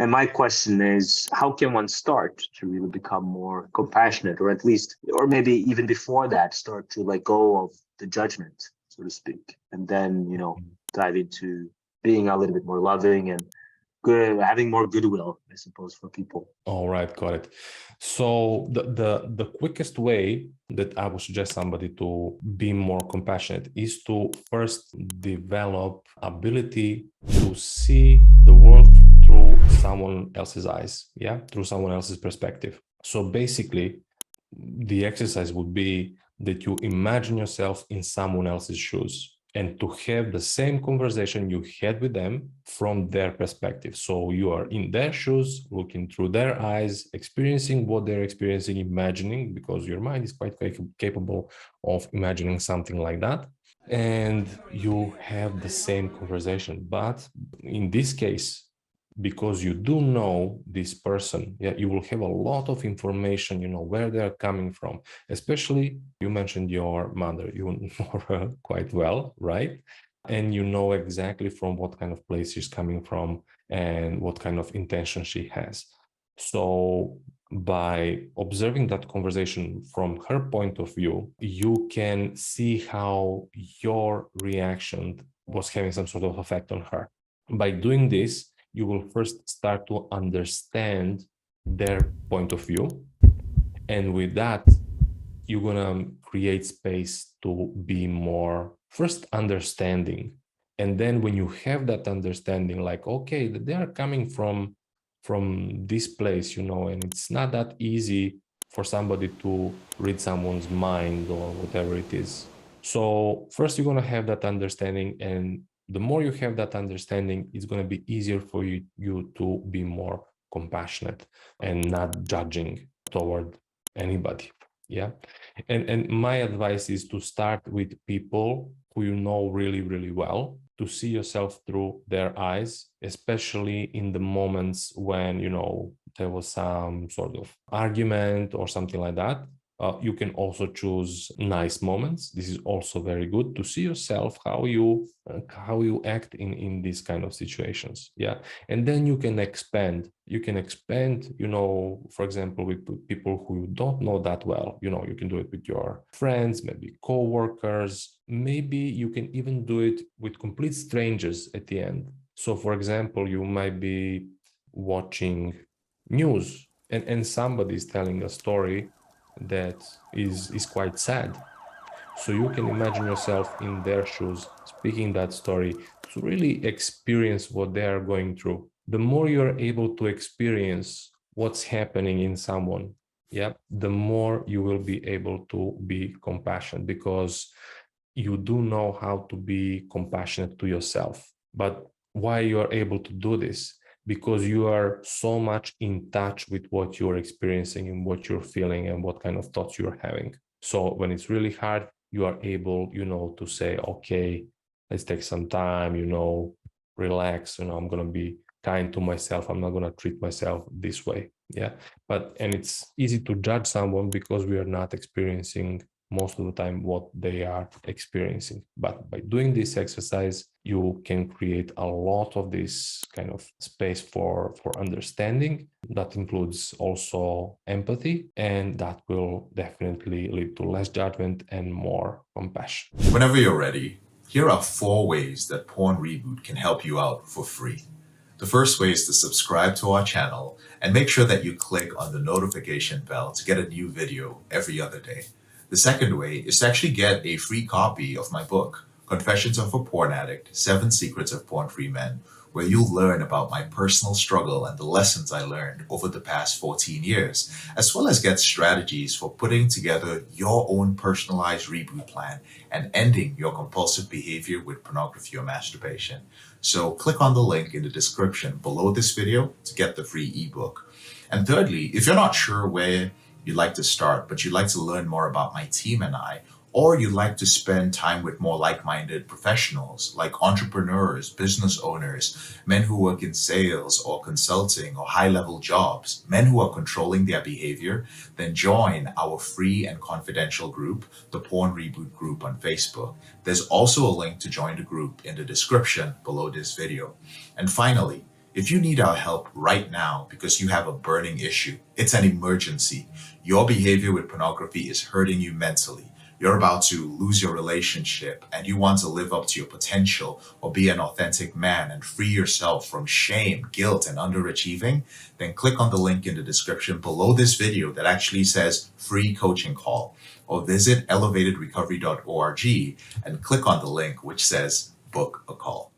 And my question is, how can one start to really become more compassionate, or at least, or maybe even before that, start to let go of the judgment, so to speak, and then, dive into being a little bit more loving and good, having more goodwill, I suppose, for people. All right, got it. So the quickest way that I would suggest somebody to be more compassionate is to first develop ability to see the world through someone else's eyes, through someone else's perspective. So basically, the exercise would be that you imagine yourself in someone else's shoes and to have the same conversation you had with them from their perspective. So you are in their shoes, looking through their eyes, experiencing what they're experiencing, imagining, because your mind is quite capable of imagining something like that. And you have the same conversation. But in this case, because you do know this person, you will have a lot of information, where they're coming from. Especially, you mentioned your mother, you know her quite well, right? And you know exactly from what kind of place she's coming from and what kind of intention she has. So by observing that conversation from her point of view, you can see how your reaction was having some sort of effect on her. By doing this, you will first start to understand their point of view. And with that, you're going to create space to be more first understanding. And then when you have that understanding, like, okay, they are coming from this place, and it's not that easy for somebody to read someone's mind or whatever it is. So first you're going to have that understanding, and the more you have that understanding, it's going to be easier for you to be more compassionate and not judging toward anybody. And my advice is to start with people who you know really, really well, to see yourself through their eyes, especially in the moments when, there was some sort of argument or something like that. You can also choose nice moments. This is also very good to see yourself, how you act in these kind of situations. And then you can expand, for example, with people who you don't know that well. You can do it with your friends, maybe co-workers. Maybe you can even do it with complete strangers at the end. So for example, you might be watching news and somebody is telling a story that is quite sad. So you can imagine yourself in their shoes, speaking that story, to really experience what they are going through. The more you're able to experience what's happening in someone, the more you will be able to be compassionate, because you do know how to be compassionate to yourself. But why you are able to do this? Because you are so much in touch with what you're experiencing and what you're feeling and what kind of thoughts you're having. So when it's really hard, you are able, to say, okay, let's take some time, relax, I'm going to be kind to myself. I'm not going to treat myself this way. And it's easy to judge someone because we are not experiencing most of the time what they are experiencing. But by doing this exercise, you can create a lot of this kind of space for understanding. That includes also empathy, and that will definitely lead to less judgment and more compassion. Whenever you're ready, here are 4 ways that PornReboot can help you out for free. The first way is to subscribe to our channel and make sure that you click on the notification bell to get a new video every other day. The second way is to actually get a free copy of my book, Confessions of a Porn Addict, 7 Secrets of Porn-Free Men, where you'll learn about my personal struggle and the lessons I learned over the past 14 years, as well as get strategies for putting together your own personalized reboot plan and ending your compulsive behavior with pornography or masturbation. So click on the link in the description below this video to get the free ebook. And thirdly, if you're not sure where you'd like to start, but you'd like to learn more about my team and I, or you'd like to spend time with more like-minded professionals like entrepreneurs, business owners, men who work in sales or consulting or high-level jobs, men who are controlling their behavior, then join our free and confidential group, the PornReboot group on Facebook. There's also a link to join the group in the description below this video. And finally, If you need our help right now because you have a burning issue, it's an emergency. Your behavior with pornography is hurting you mentally. You're about to lose your relationship and you want to live up to your potential or be an authentic man and free yourself from shame, guilt, and underachieving, then click on the link in the description below this video that actually says free coaching call, or visit elevatedrecovery.org and click on the link which says book a call.